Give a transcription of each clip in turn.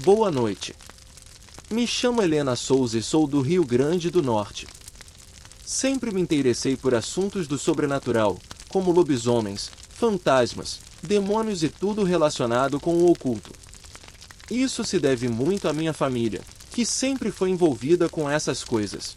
Boa noite. Me chamo Helena Souza e sou do Rio Grande do Norte. Sempre me interessei por assuntos do sobrenatural, como lobisomens, fantasmas, demônios e tudo relacionado com o oculto. Isso se deve muito à minha família, que sempre foi envolvida com essas coisas.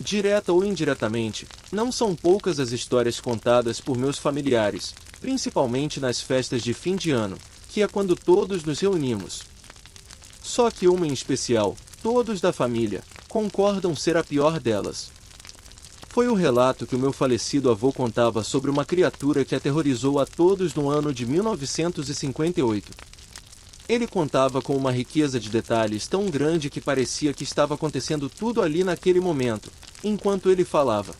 Direta ou indiretamente, não são poucas as histórias contadas por meus familiares, principalmente nas festas de fim de ano, que é quando todos nos reunimos. Só que uma em especial, todos da família, concordam ser a pior delas. Foi o relato que o meu falecido avô contava sobre uma criatura que aterrorizou a todos no ano de 1958. Ele contava com uma riqueza de detalhes tão grande que parecia que estava acontecendo tudo ali naquele momento, enquanto ele falava.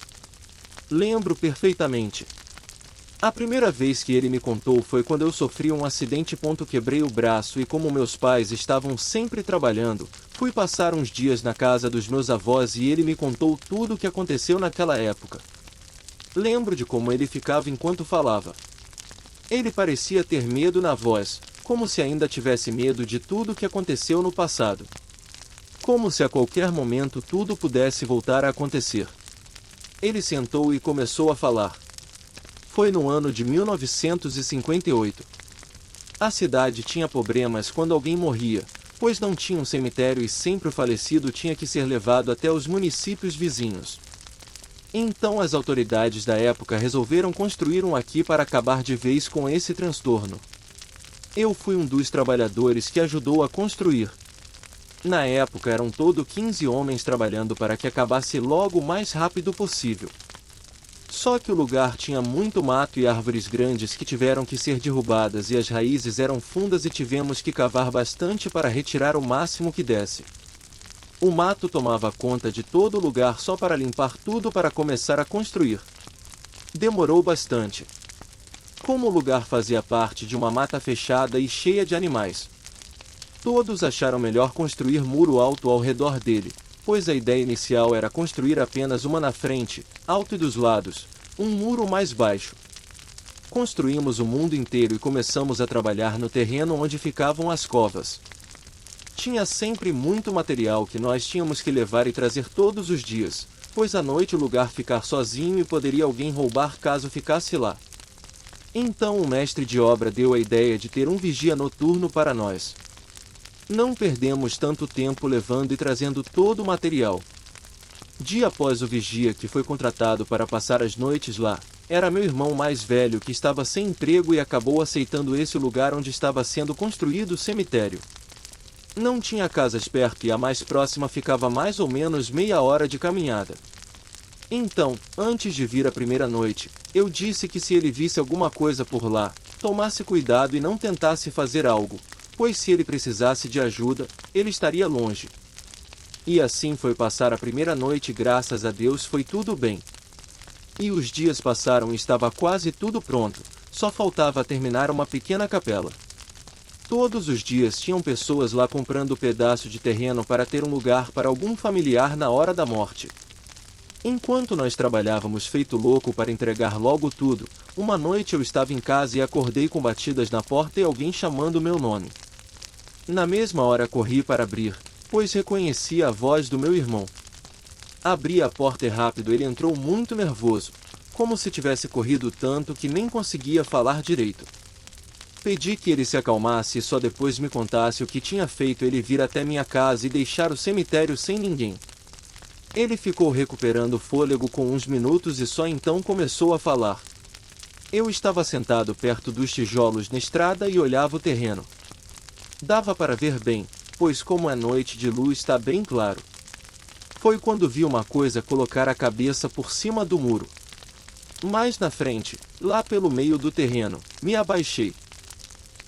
Lembro perfeitamente. A primeira vez que ele me contou foi quando eu sofri um acidente. Quebrei o braço e, como meus pais estavam sempre trabalhando, fui passar uns dias na casa dos meus avós e ele me contou tudo o que aconteceu naquela época. Lembro de como ele ficava enquanto falava. Ele parecia ter medo na voz, como se ainda tivesse medo de tudo o que aconteceu no passado. Como se a qualquer momento tudo pudesse voltar a acontecer. Ele sentou e começou a falar. Foi no ano de 1958. A cidade tinha problemas quando alguém morria, pois não tinha um cemitério e sempre o falecido tinha que ser levado até os municípios vizinhos. Então as autoridades da época resolveram construir um aqui para acabar de vez com esse transtorno. Eu fui um dos trabalhadores que ajudou a construir. Na época eram todo 15 homens trabalhando para que acabasse logo o mais rápido possível. Só que o lugar tinha muito mato e árvores grandes que tiveram que ser derrubadas e as raízes eram fundas e tivemos que cavar bastante para retirar o máximo que desse. O mato tomava conta de todo o lugar só para limpar tudo para começar a construir. Demorou bastante. Como o lugar fazia parte de uma mata fechada e cheia de animais, todos acharam melhor construir muro alto ao redor dele, pois a ideia inicial era construir apenas uma na frente, alto e dos lados, um muro mais baixo. Construímos o mundo inteiro e começamos a trabalhar no terreno onde ficavam as covas. Tinha sempre muito material que nós tínhamos que levar e trazer todos os dias, pois à noite o lugar ficar sozinho e poderia alguém roubar caso ficasse lá. Então o mestre de obra deu a ideia de ter um vigia noturno para nós. Não perdemos tanto tempo levando e trazendo todo o material. Dia após o vigia que foi contratado para passar as noites lá, era meu irmão mais velho que estava sem emprego e acabou aceitando esse lugar onde estava sendo construído o cemitério. Não tinha casas perto e a mais próxima ficava mais ou menos meia hora de caminhada. Então, antes de vir a primeira noite, eu disse que se ele visse alguma coisa por lá, tomasse cuidado e não tentasse fazer algo, pois se ele precisasse de ajuda, ele estaria longe. E assim foi passar a primeira noite e graças a Deus foi tudo bem. E os dias passaram e estava quase tudo pronto, só faltava terminar uma pequena capela. Todos os dias tinham pessoas lá comprando pedaço de terreno para ter um lugar para algum familiar na hora da morte. Enquanto nós trabalhávamos feito louco para entregar logo tudo, uma noite eu estava em casa e acordei com batidas na porta e alguém chamando meu nome. Na mesma hora corri para abrir, pois reconheci a voz do meu irmão. Abri a porta e rápido ele entrou muito nervoso, como se tivesse corrido tanto que nem conseguia falar direito. Pedi que ele se acalmasse e só depois me contasse o que tinha feito ele vir até minha casa e deixar o cemitério sem ninguém. Ele ficou recuperando o fôlego com uns minutos e só então começou a falar. Eu estava sentado perto dos tijolos na estrada e olhava o terreno. Dava para ver bem, pois como é noite de luz está bem claro. Foi quando vi uma coisa colocar a cabeça por cima do muro. Mais na frente, lá pelo meio do terreno, me abaixei.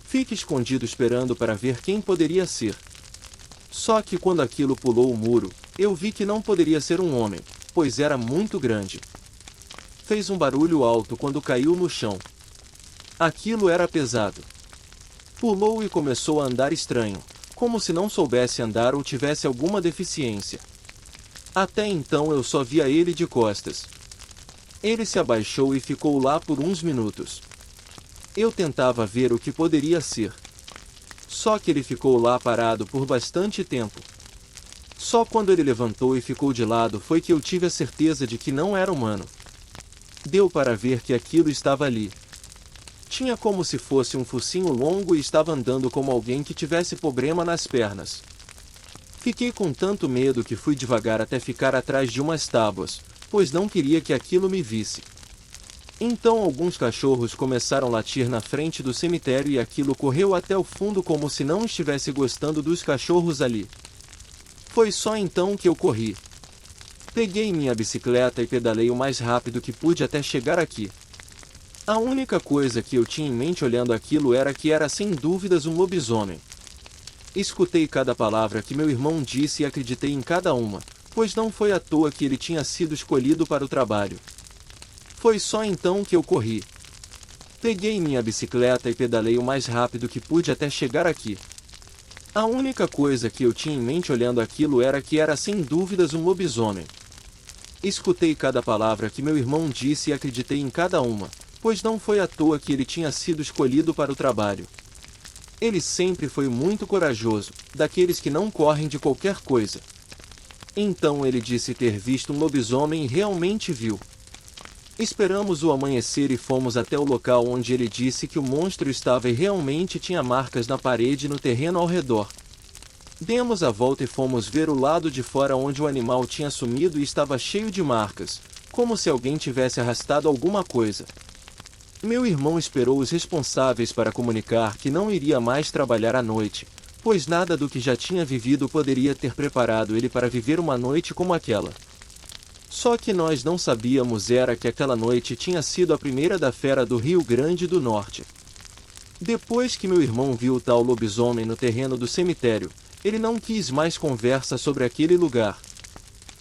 Fique escondido esperando para ver quem poderia ser. Só que quando aquilo pulou o muro, eu vi que não poderia ser um homem, pois era muito grande. Fez um barulho alto quando caiu no chão. Aquilo era pesado. Pulou e começou a andar estranho, como se não soubesse andar ou tivesse alguma deficiência. Até então eu só via ele de costas. Ele se abaixou e ficou lá por uns minutos. Eu tentava ver o que poderia ser. Só que ele ficou lá parado por bastante tempo. Só quando ele levantou e ficou de lado foi que eu tive a certeza de que não era humano. Deu para ver que aquilo estava ali. Tinha como se fosse um focinho longo e estava andando como alguém que tivesse problema nas pernas. Fiquei com tanto medo que fui devagar até ficar atrás de umas tábuas, pois não queria que aquilo me visse. Então alguns cachorros começaram a latir na frente do cemitério e aquilo correu até o fundo como se não estivesse gostando dos cachorros ali. Foi só então que eu corri. Peguei minha bicicleta e pedalei o mais rápido que pude até chegar aqui. A única coisa que eu tinha em mente olhando aquilo era que era sem dúvidas um lobisomem. Escutei cada palavra que meu irmão disse e acreditei em cada uma, pois não foi à toa que ele tinha sido escolhido para o trabalho. Foi só então que eu corri. Peguei minha bicicleta e pedalei o mais rápido que pude até chegar aqui. A única coisa que eu tinha em mente olhando aquilo era que era sem dúvidas um lobisomem. Escutei cada palavra que meu irmão disse e acreditei em cada uma, pois não foi à toa que ele tinha sido escolhido para o trabalho. Ele sempre foi muito corajoso, daqueles que não correm de qualquer coisa. Então ele disse ter visto um lobisomem e realmente viu. Esperamos o amanhecer e fomos até o local onde ele disse que o monstro estava e realmente tinha marcas na parede e no terreno ao redor. Demos a volta e fomos ver o lado de fora onde o animal tinha sumido e estava cheio de marcas, como se alguém tivesse arrastado alguma coisa. Meu irmão esperou os responsáveis para comunicar que não iria mais trabalhar à noite, pois nada do que já tinha vivido poderia ter preparado ele para viver uma noite como aquela. Só que nós não sabíamos era que aquela noite tinha sido a primeira da fera do Rio Grande do Norte. Depois que meu irmão viu o tal lobisomem no terreno do cemitério, ele não quis mais conversa sobre aquele lugar.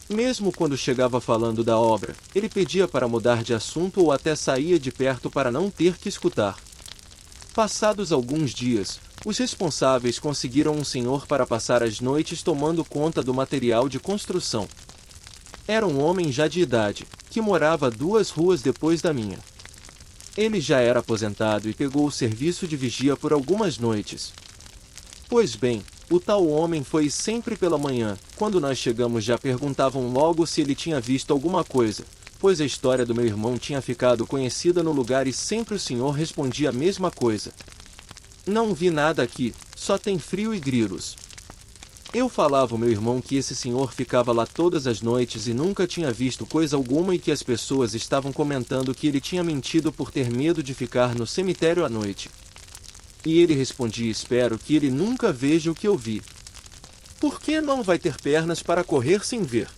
Mesmo quando chegava falando da obra, ele pedia para mudar de assunto ou até saía de perto para não ter que escutar. Passados alguns dias, os responsáveis conseguiram um senhor para passar as noites tomando conta do material de construção. Era um homem já de idade, que morava 2 ruas depois da minha. Ele já era aposentado e pegou o serviço de vigia por algumas noites. Pois bem, o tal homem foi sempre pela manhã. Quando nós chegamos já perguntavam logo se ele tinha visto alguma coisa, pois a história do meu irmão tinha ficado conhecida no lugar e sempre o senhor respondia a mesma coisa. Não vi nada aqui, só tem frio e grilos. Eu falava ao meu irmão que esse senhor ficava lá todas as noites e nunca tinha visto coisa alguma e que as pessoas estavam comentando que ele tinha mentido por ter medo de ficar no cemitério à noite. E ele respondia: espero que ele nunca veja o que eu vi. Por que não vai ter pernas para correr sem ver?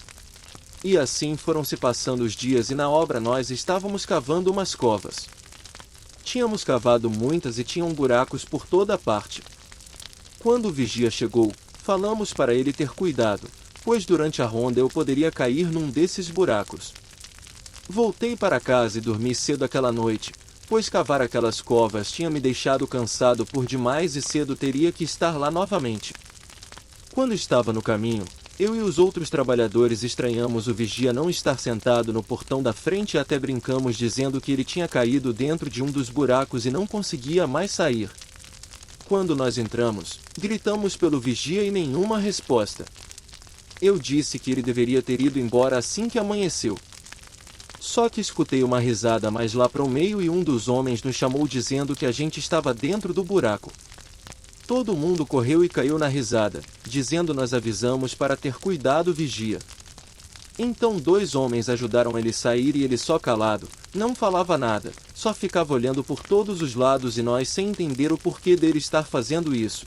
E assim foram se passando os dias e na obra nós estávamos cavando umas covas. Tínhamos cavado muitas e tinham buracos por toda a parte. Quando o vigia chegou, falamos para ele ter cuidado, pois durante a ronda eu poderia cair num desses buracos. Voltei para casa e dormi cedo aquela noite, pois cavar aquelas covas tinha me deixado cansado por demais e cedo teria que estar lá novamente. Quando estava no caminho, eu e os outros trabalhadores estranhamos o vigia não estar sentado no portão da frente e até brincamos dizendo que ele tinha caído dentro de um dos buracos e não conseguia mais sair. Quando nós entramos, gritamos pelo vigia e nenhuma resposta. Eu disse que ele deveria ter ido embora assim que amanheceu. Só que escutei uma risada mais lá para o meio e um dos homens nos chamou dizendo que a gente estava dentro do buraco. Todo mundo correu e caiu na risada, dizendo nós avisamos para ter cuidado vigia. Então 2 homens ajudaram ele sair e ele só calado, não falava nada, só ficava olhando por todos os lados e nós sem entender o porquê dele estar fazendo isso.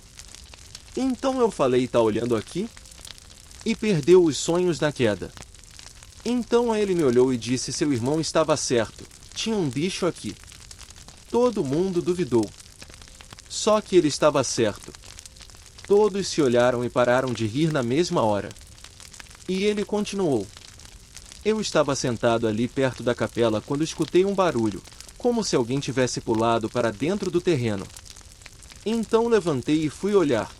Então eu falei: tá olhando aqui? E perdeu os sonhos na queda. Então ele me olhou e disse: seu irmão estava certo, tinha um bicho aqui. Todo mundo duvidou. Só que ele estava certo. Todos se olharam e pararam de rir na mesma hora. E ele continuou. Eu estava sentado ali perto da capela quando escutei um barulho, como se alguém tivesse pulado para dentro do terreno. Então levantei e fui olhar.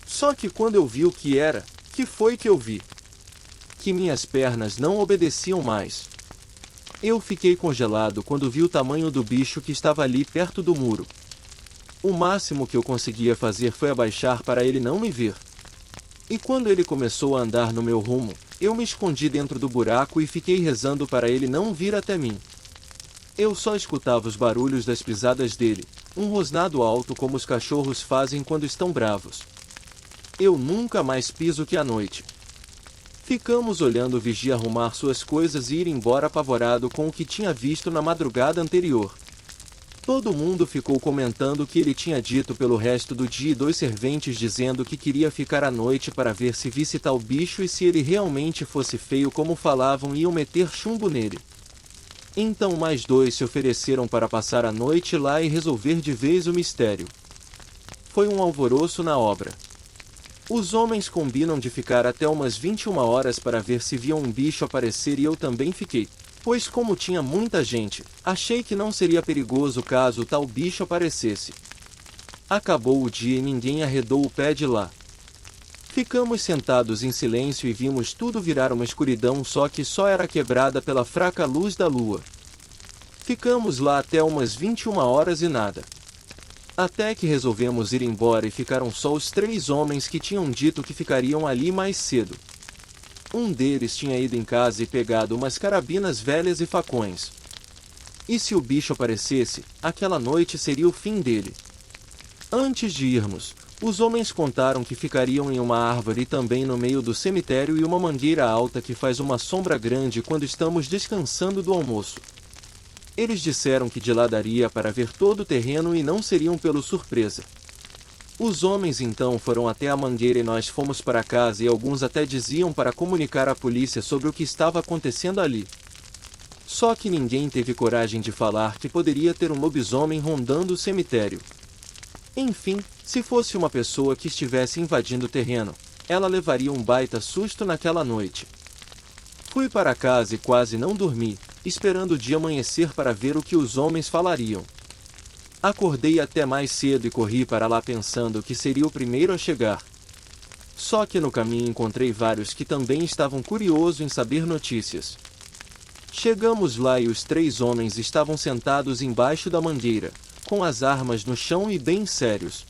Só que quando eu vi o que era, que foi que eu vi? Que minhas pernas não obedeciam mais. Eu fiquei congelado quando vi o tamanho do bicho que estava ali perto do muro. O máximo que eu conseguia fazer foi abaixar para ele não me ver. E quando ele começou a andar no meu rumo, eu me escondi dentro do buraco e fiquei rezando para ele não vir até mim. Eu só escutava os barulhos das pisadas dele, um rosnado alto como os cachorros fazem quando estão bravos. Eu nunca mais piso que à noite. Ficamos olhando o vigia arrumar suas coisas e ir embora apavorado com o que tinha visto na madrugada anterior. Todo mundo ficou comentando o que ele tinha dito pelo resto do dia e 2 serventes dizendo que queria ficar à noite para ver se visse tal bicho e se ele realmente fosse feio como falavam iam meter chumbo nele. Então mais 2 se ofereceram para passar a noite lá e resolver de vez o mistério. Foi um alvoroço na obra. Os homens combinam de ficar até umas 21 horas para ver se viam um bicho aparecer e eu também fiquei. Pois como tinha muita gente, achei que não seria perigoso caso tal bicho aparecesse. Acabou o dia e ninguém arredou o pé de lá. Ficamos sentados em silêncio e vimos tudo virar uma escuridão só que só era quebrada pela fraca luz da lua. Ficamos lá até umas 21 horas e nada. Até que resolvemos ir embora e ficaram só os 3 homens que tinham dito que ficariam ali mais cedo. Um deles tinha ido em casa e pegado umas carabinas velhas e facões. E se o bicho aparecesse, aquela noite seria o fim dele. Antes de irmos, os homens contaram que ficariam em uma árvore também no meio do cemitério e uma mangueira alta que faz uma sombra grande quando estamos descansando do almoço. Eles disseram que de lá daria para ver todo o terreno e não seriam pelo surpresa. Os homens então foram até a mangueira e nós fomos para casa e alguns até diziam para comunicar à polícia sobre o que estava acontecendo ali. Só que ninguém teve coragem de falar que poderia ter um lobisomem rondando o cemitério. Enfim, se fosse uma pessoa que estivesse invadindo o terreno, ela levaria um baita susto naquela noite. Fui para casa e quase não dormi, esperando o dia amanhecer para ver o que os homens falariam. Acordei até mais cedo e corri para lá pensando que seria o primeiro a chegar. Só que no caminho encontrei vários que também estavam curiosos em saber notícias. Chegamos lá e os 3 homens estavam sentados embaixo da mangueira, com as armas no chão e bem sérios.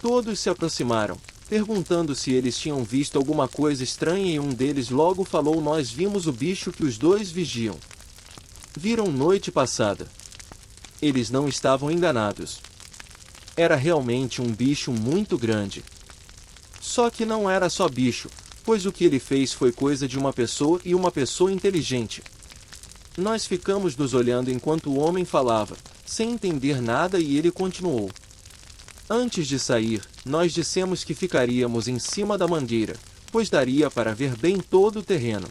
Todos se aproximaram, perguntando se eles tinham visto alguma coisa estranha e um deles logo falou: nós vimos o bicho que os 2 vigiam. Viram noite passada. Eles não estavam enganados. Era realmente um bicho muito grande. Só que não era só bicho, pois o que ele fez foi coisa de uma pessoa e uma pessoa inteligente. Nós ficamos nos olhando enquanto o homem falava, sem entender nada e ele continuou. Antes de sair, nós dissemos que ficaríamos em cima da mangueira, pois daria para ver bem todo o terreno.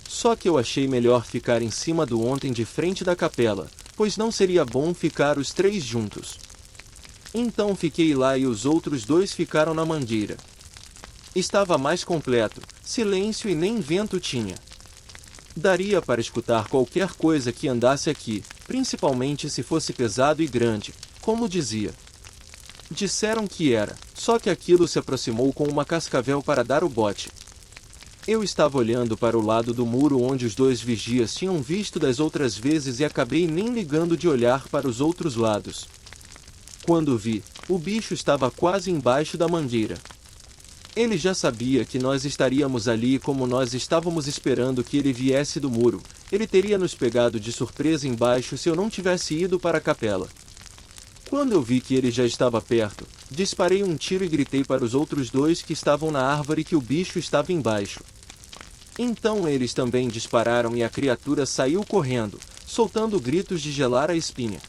Só que eu achei melhor ficar em cima do ontem de frente da capela, pois não seria bom ficar os 3 juntos. Então fiquei lá e os outros 2 ficaram na mangueira. Estava mais completo, silêncio e nem vento tinha. Daria para escutar qualquer coisa que andasse aqui, principalmente se fosse pesado e grande, como dizia. Disseram que era, só que aquilo se aproximou com uma cascavel para dar o bote. Eu estava olhando para o lado do muro onde os 2 vigias tinham visto das outras vezes e acabei nem ligando de olhar para os outros lados. Quando vi, o bicho estava quase embaixo da mangueira. Ele já sabia que nós estaríamos ali e como nós estávamos esperando que ele viesse do muro, ele teria nos pegado de surpresa embaixo se eu não tivesse ido para a capela. Quando eu vi que ele já estava perto, disparei um tiro e gritei para os outros 2 que estavam na árvore que o bicho estava embaixo. Então eles também dispararam e a criatura saiu correndo, soltando gritos de gelar a espinha.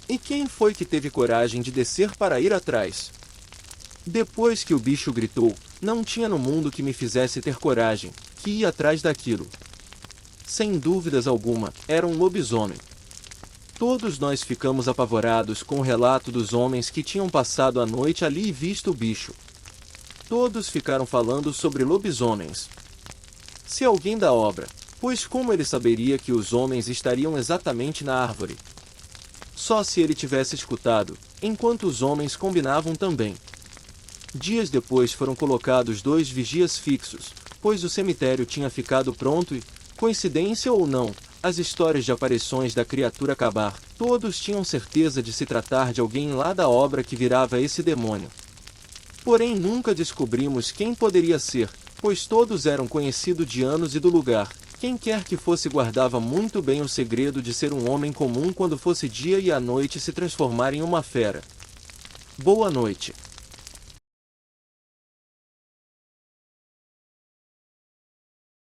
E quem foi que teve coragem de descer para ir atrás? Depois que o bicho gritou, não tinha no mundo que me fizesse ter coragem, que ia atrás daquilo. Sem dúvidas alguma, era um lobisomem. Todos nós ficamos apavorados com o relato dos homens que tinham passado a noite ali e visto o bicho. Todos ficaram falando sobre lobisomens. Se alguém da obra, pois como ele saberia que os homens estariam exatamente na árvore? Só se ele tivesse escutado, enquanto os homens combinavam também. Dias depois foram colocados 2 vigias fixos, pois o cemitério tinha ficado pronto e, coincidência ou não, as histórias de aparições da criatura Acabar, todos tinham certeza de se tratar de alguém lá da obra que virava esse demônio. Porém nunca descobrimos quem poderia ser, pois todos eram conhecidos de anos e do lugar. Quem quer que fosse guardava muito bem o segredo de ser um homem comum quando fosse dia e à noite se transformar em uma fera. Boa noite.